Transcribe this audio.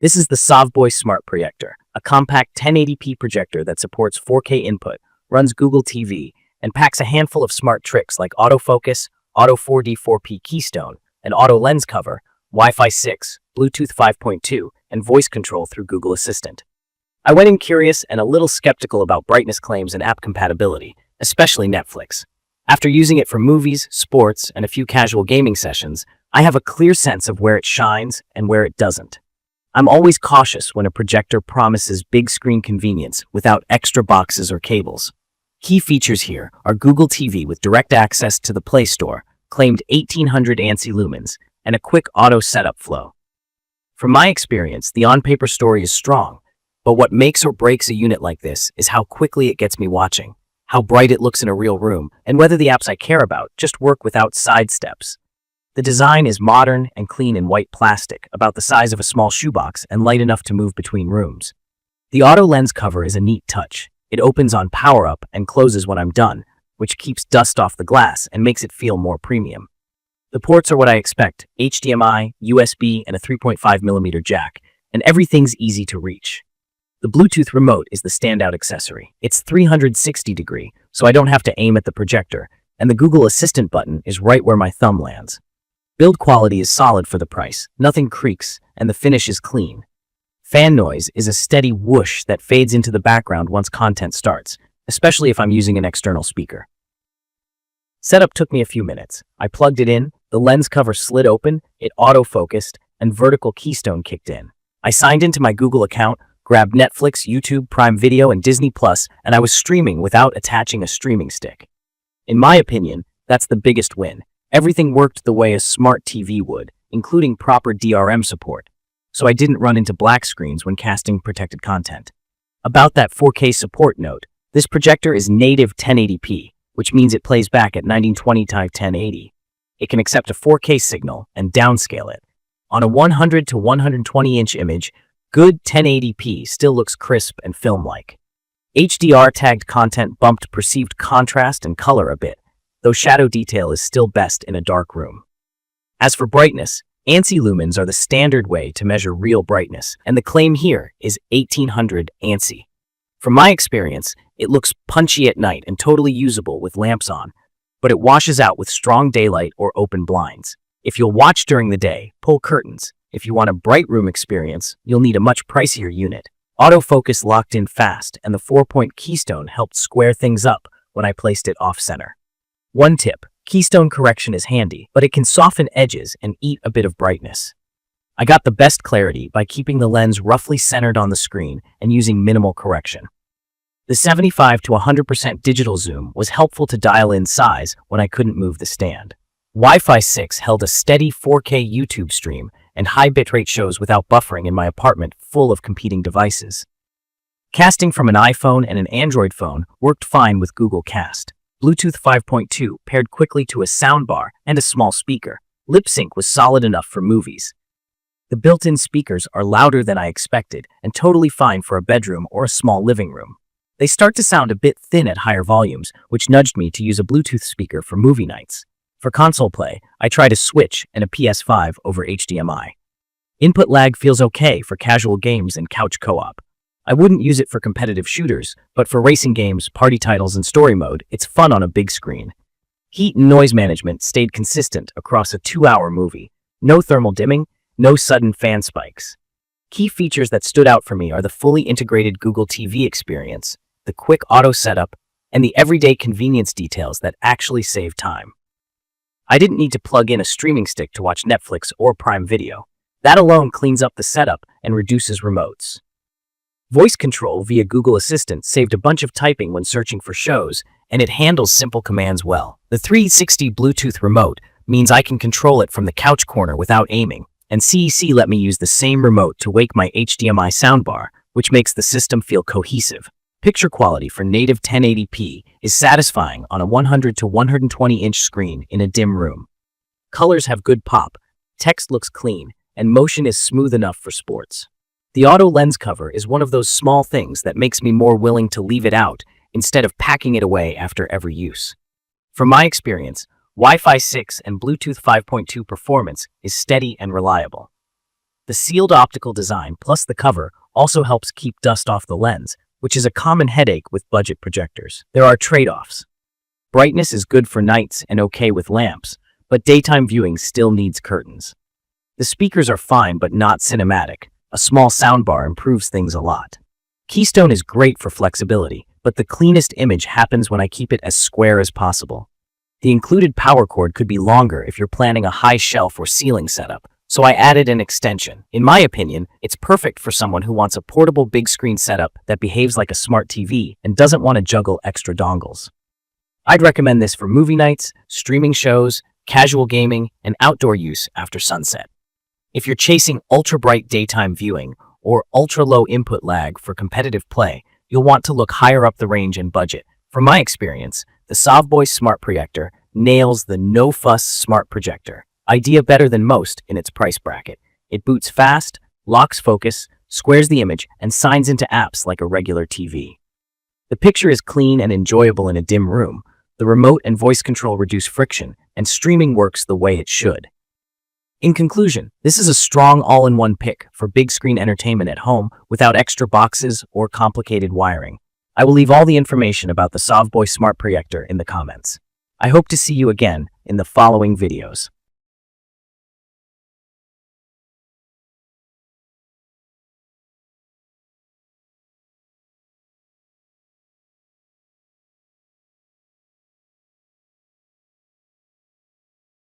This is the Sovboi Smart Projector, a compact 1080p projector that supports 4K input, runs Google TV, and packs a handful of smart tricks like autofocus, auto 4D 4P keystone, an auto lens cover, Wi-Fi 6, Bluetooth 5.2, and voice control through Google Assistant. I went in curious and a little skeptical about brightness claims and app compatibility, especially Netflix. After using it for movies, sports, and a few casual gaming sessions, I have a clear sense of where it shines and where it doesn't. I'm always cautious when a projector promises big screen convenience without extra boxes or cables. Key features here are Google TV with direct access to the Play Store, claimed 1800 ANSI lumens, and a quick auto setup flow. From my experience, the on-paper story is strong, but what makes or breaks a unit like this is how quickly it gets me watching, how bright it looks in a real room, and whether the apps I care about just work without side steps. The design is modern and clean in white plastic, about the size of a small shoebox and light enough to move between rooms. The auto lens cover is a neat touch. It opens on power up and closes when I'm done, which keeps dust off the glass and makes it feel more premium. The ports are what I expect: HDMI, USB, and a 3.5mm jack, and everything's easy to reach. The Bluetooth remote is the standout accessory. It's 360 degree, so I don't have to aim at the projector, and the Google Assistant button is right where my thumb lands. Build quality is solid for the price, nothing creaks, and the finish is clean. Fan noise is a steady whoosh that fades into the background once content starts, especially if I'm using an external speaker. Setup took me a few minutes. I plugged it in, the lens cover slid open, it auto-focused, and vertical keystone kicked in. I signed into my Google account, grabbed Netflix, YouTube, Prime Video, and Disney+, and I was streaming without attaching a streaming stick. In my opinion, that's the biggest win. Everything worked the way a smart TV would, including proper DRM support, so I didn't run into black screens when casting protected content. About that 4K support note, this projector is native 1080p, which means it plays back at 1920 x 1080. It can accept a 4K signal and downscale it. On a 100 to 120-inch image, good 1080p still looks crisp and film-like. HDR-tagged content bumped perceived contrast and color a bit, though shadow detail is still best in a dark room. As for brightness, ANSI lumens are the standard way to measure real brightness, and the claim here is 1800 ANSI. From my experience, it looks punchy at night and totally usable with lamps on, but it washes out with strong daylight or open blinds. If you'll watch during the day, pull curtains. If you want a bright room experience, you'll need a much pricier unit. Autofocus locked in fast, and the 4-point keystone helped square things up when I placed it off-center. One tip: keystone correction is handy, but it can soften edges and eat a bit of brightness. I got the best clarity by keeping the lens roughly centered on the screen and using minimal correction. The 75 to 100% digital zoom was helpful to dial in size when I couldn't move the stand. Wi-Fi 6 held a steady 4K YouTube stream and high bitrate shows without buffering in my apartment full of competing devices. Casting from an iPhone and an Android phone worked fine with Google Cast. Bluetooth 5.2 paired quickly to a soundbar and a small speaker. Lip sync was solid enough for movies. The built-in speakers are louder than I expected and totally fine for a bedroom or a small living room. They start to sound a bit thin at higher volumes, which nudged me to use a Bluetooth speaker for movie nights. For console play, I tried a Switch and a PS5 over HDMI. Input lag feels okay for casual games and couch co-op. I wouldn't use it for competitive shooters, but for racing games, party titles, and story mode, it's fun on a big screen. Heat and noise management stayed consistent across a 2-hour movie. No thermal dimming, no sudden fan spikes. Key features that stood out for me are the fully integrated Google TV experience, the quick auto setup, and the everyday convenience details that actually save time. I didn't need to plug in a streaming stick to watch Netflix or Prime Video. That alone cleans up the setup and reduces remotes. Voice control via Google Assistant saved a bunch of typing when searching for shows, and it handles simple commands well. The 360 Bluetooth remote means I can control it from the couch corner without aiming, and CEC let me use the same remote to wake my HDMI soundbar, which makes the system feel cohesive. Picture quality for native 1080p is satisfying on a 100 to 120-inch screen in a dim room. Colors have good pop, text looks clean, and motion is smooth enough for sports. The auto lens cover is one of those small things that makes me more willing to leave it out instead of packing it away after every use. From my experience, Wi-Fi 6 and Bluetooth 5.2 performance is steady and reliable. The sealed optical design plus the cover also helps keep dust off the lens, which is a common headache with budget projectors. There are trade-offs. Brightness is good for nights and okay with lamps, but daytime viewing still needs curtains. The speakers are fine but not cinematic. A small soundbar improves things a lot. Keystone is great for flexibility, but the cleanest image happens when I keep it as square as possible. The included power cord could be longer if you're planning a high shelf or ceiling setup, so I added an extension. In my opinion, it's perfect for someone who wants a portable big screen setup that behaves like a smart TV and doesn't want to juggle extra dongles. I'd recommend this for movie nights, streaming shows, casual gaming, and outdoor use after sunset. If you're chasing ultra-bright daytime viewing or ultra-low input lag for competitive play, you'll want to look higher up the range and budget. From my experience, the Sovboi Smart Projector nails the no-fuss smart projector idea better than most in its price bracket. It boots fast, locks focus, squares the image, and signs into apps like a regular TV. The picture is clean and enjoyable in a dim room. The remote and voice control reduce friction, and streaming works the way it should. In conclusion, this is a strong all-in-one pick for big screen entertainment at home without extra boxes or complicated wiring. I will leave all the information about the Sovboi Smart Projector in the comments. I hope to see you again in the following videos.